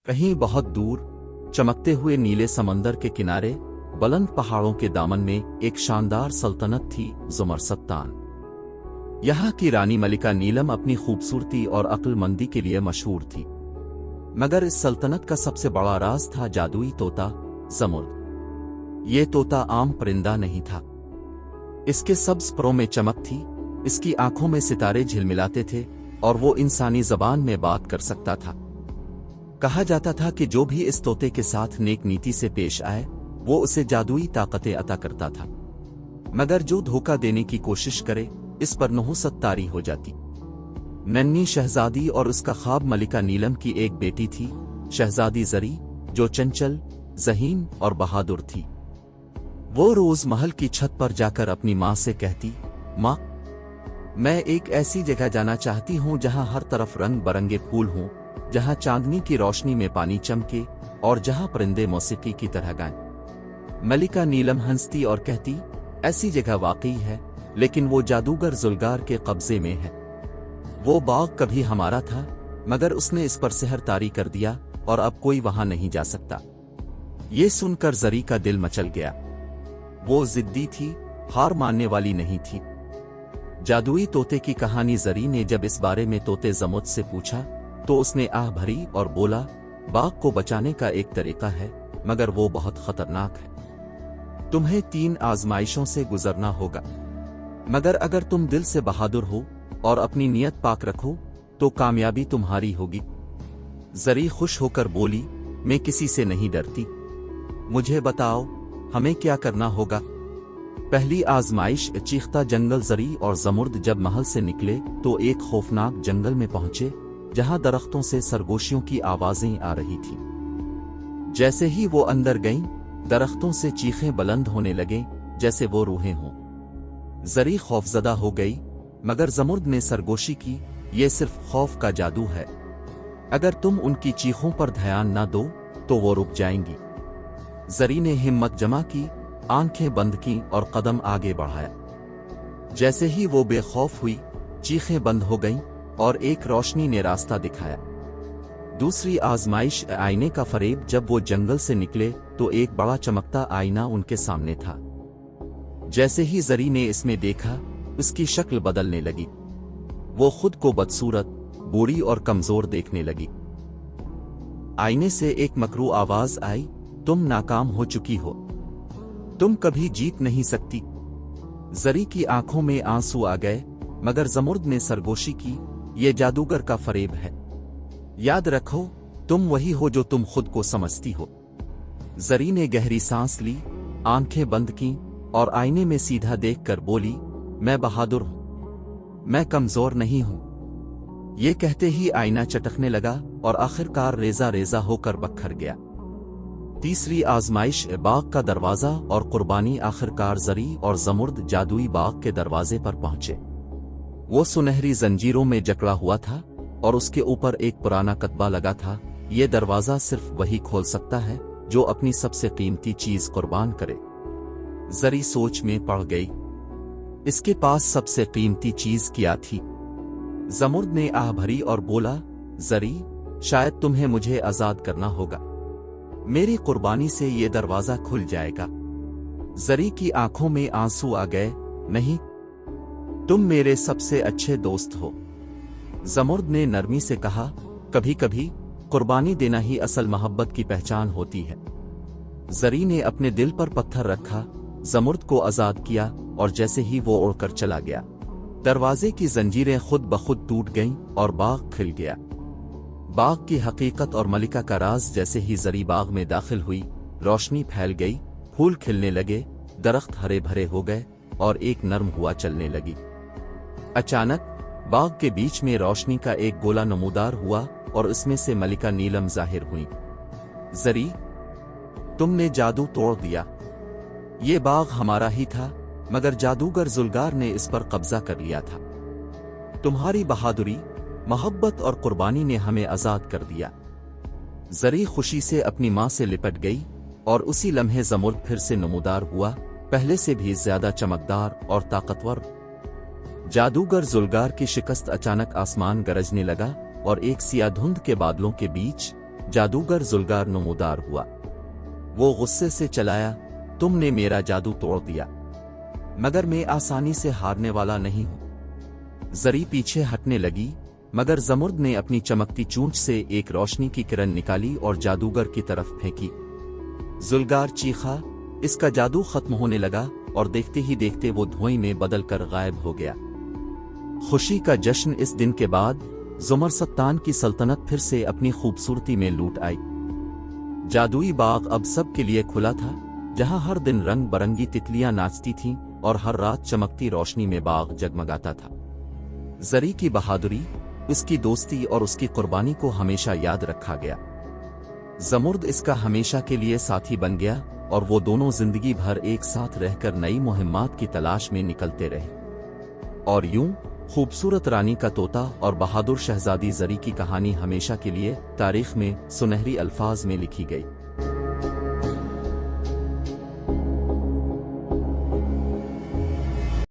कहीं बहुत दूर चमकते हुए नीले समंदर के किनारे बुलंद पहाड़ों के दामन में एक शानदार सल्तनत थी, ज़ुमरसत्तान। यहाँ की रानी मलिका नीलम अपनी खूबसूरती और अक्लमंदी के लिए मशहूर थी, मगर इस सल्तनत का सबसे बड़ा राज था जादुई तोता ज़मुर्द। ये तोता आम परिंदा नहीं था। इसके सब्ज परों में चमक थी, इसकी आंखों में सितारे झिलमिलाते थे और वो इंसानी जबान में बात कर सकता था। कहा जाता था कि जो भी इस तोते के साथ नेक नीति से पेश आए वो उसे जादुई ताकतें अता करता था, मगर जो धोखा देने की कोशिश करे इस पर नहुसत तारी हो जाती। नन्ही शहजादी और उसका ख्वाब मलिका नीलम की एक बेटी थी, शहजादी जरी, जो चंचल, ज़हीन और बहादुर थी। वो रोज महल की छत पर जाकर अपनी माँ से कहती, माँ, मैं एक ऐसी जगह जाना चाहती हूँ जहाँ हर तरफ रंग बरंगे फूल हों, जहाँ चांदनी की रोशनी में पानी चमके और जहाँ परिंदे मौसीकी की तरह गाएं। मलिका नीलम हंसती और कहती, ऐसी जगह वाकई है, लेकिन वो जादूगर जुल्गार के कब्जे में है। वो बाग कभी हमारा था, मगर उसने इस पर सिहर तारी कर दिया और अब कोई वहां नहीं जा सकता। ये सुनकर जरी का दिल मचल गया। वो जिद्दी थी, हार मानने वाली नहीं थी। जादुई तोते की कहानी जरी ने जब इस बारे में तोते ज़मुर्द से पूछा तो उसने आह भरी और बोला, बाग को बचाने का एक तरीका है, मगर वो बहुत खतरनाक है। तुम्हें 3 आजमाइशों से गुजरना होगा, मगर अगर तुम दिल से बहादुर हो और अपनी नियत पाक रखो तो कामयाबी तुम्हारी होगी। जरी खुश होकर बोली, मैं किसी से नहीं डरती, मुझे बताओ हमें क्या करना होगा। पहली आजमाइश। चीखता जंगल। जरी और ज़मुर्द जब महल से निकले तो एक खौफनाक जंगल में पहुंचे जहां दरख्तों से सरगोशियों की आवाजें आ रही थीं। जैसे ही वो अंदर गईं, दरख्तों से चीखें बुलंद होने लगे जैसे वो रूहें हों। जरी खौफजदा हो गई, मगर ज़मुर्द ने सरगोशी की, ये सिर्फ खौफ का जादू है। अगर तुम उनकी चीखों पर ध्यान न दो तो वो रुक जाएंगी। जरी ने हिम्मत जमा की, आंखें बंद की और कदम आगे बढ़ाया। जैसे ही वो बेखौफ हुई, चीखें बंद हो गईं और एक रोशनी ने रास्ता दिखाया। दूसरी आजमाइश। आईने का फरेब। जब वो जंगल से निकले तो एक बड़ा चमकता आईना उनके सामने था। जैसे ही जरी ने इसमें देखा, उसकी शक्ल बदलने लगी। वो खुद को बदसूरत, बूढ़ी और कमजोर देखने लगी। आईने से एक मकरू आवाज आई, तुम नाकाम हो चुकी हो, तुम कभी जीत नहीं सकती। जरी की आंखों में आंसू आ गए, मगर ज़मुर्द ने सरगोशी की, ये जादूगर का फरेब है। याद रखो, तुम वही हो जो तुम खुद को समझती हो। जरी ने गहरी सांस ली, आंखें बंद की और आईने में सीधा देखकर बोली, मैं बहादुर हूं, मैं कमजोर नहीं हूं। ये कहते ही आईना चटकने लगा और आखिरकार रेजा रेजा होकर बखर गया। तीसरी आजमाइश। बाग का दरवाजा और कुर्बानी। आखिरकार जरी और ज़मुर्द जादुई बाग के दरवाजे पर पहुंचे। वो सुनहरी जंजीरों में जकड़ा हुआ था और उसके ऊपर एक पुराना कतबा लगा था, ये दरवाजा सिर्फ वही खोल सकता है जो अपनी सबसे कीमती चीज कुर्बान करे। जरी सोच में पड़ गई, इसके पास सबसे कीमती चीज क्या थी। ज़मुर्द ने आह भरी और बोला, जरी, शायद तुम्हें मुझे आजाद करना होगा, मेरी कुर्बानी से ये दरवाजा खुल जाएगा। जरी की आंखों में आंसू आ गए, नहीं, तुम मेरे सबसे अच्छे दोस्त हो। ज़मुर्द ने नरमी से कहा, कभी कभी कुर्बानी देना ही असल मोहब्बत की पहचान होती है। जरी ने अपने दिल पर पत्थर रखा, ज़मुर्द को आजाद किया और जैसे ही वो उड़कर चला गया, दरवाजे की जंजीरें खुद ब खुद टूट गईं और बाग खिल गया। बाग की हकीकत और मलिका का राज। जैसे ही जरी बाग में दाखिल हुई, रोशनी फैल गई, फूल खिलने लगे, दरख्त हरे भरे हो गए और एक नर्म हवा चलने लगी। अचानक बाग के बीच में रोशनी का एक गोला नमूदार हुआ और इसमें से मलिका नीलम जाहिर हुई। जरी, तुमने जादू तोड़ दिया। ये बाग हमारा ही था, मगर जादूगर जुल्गार ने इस पर कब्जा कर लिया था। तुम्हारी बहादुरी, मोहब्बत और कुर्बानी ने हमें आजाद कर दिया। जरी खुशी से अपनी माँ से लिपट गई और उसी लम्हे ज़मुर्द फिर से नमूदार हुआ, पहले से भी ज्यादा चमकदार और ताकतवर। जादूगर जुल्गार की शिकस्त। अचानक आसमान गरजने लगा और एक सियाह धुंध के बादलों के बीच जादूगर जुल्गार नमूदार हुआ। वो गुस्से से चलाया, तुमने मेरा जादू तोड़ दिया, मगर मैं आसानी से हारने वाला नहीं हूं। जरी पीछे हटने लगी, मगर ज़मुर्द ने अपनी चमकती चूंच से एक रोशनी की किरण निकाली और जादूगर की तरफ फेंकी। जुल्गार चीखा, इसका जादू खत्म होने लगा और देखते ही देखते वो धुएं में बदलकर गायब हो गया। खुशी का जश्न इस दिन के बाद ज़ुमरसत्तान की सल्तनत फिर से अपनी खूबसूरती में लूट आई। जादुई बाग अब सब के लिए खुला था, जहां हर दिन रंग बरंगी तितलियां नाचती थीं और हर रात चमकती रोशनी में बाग जगमगाता था। जरी की बहादुरी, उसकी दोस्ती और उसकी कुर्बानी को हमेशा याद रखा गया। ज़मुर्द इसका हमेशा के लिए साथी बन गया और वो दोनों जिंदगी भर एक साथ रहकर नई मुहिम्मात की तलाश में निकलते रहे। और यूं खूबसूरत रानी का तोता और बहादुर शहजादी जरी की कहानी हमेशा के लिए तारीख में सुनहरी अल्फाज में लिखी गई।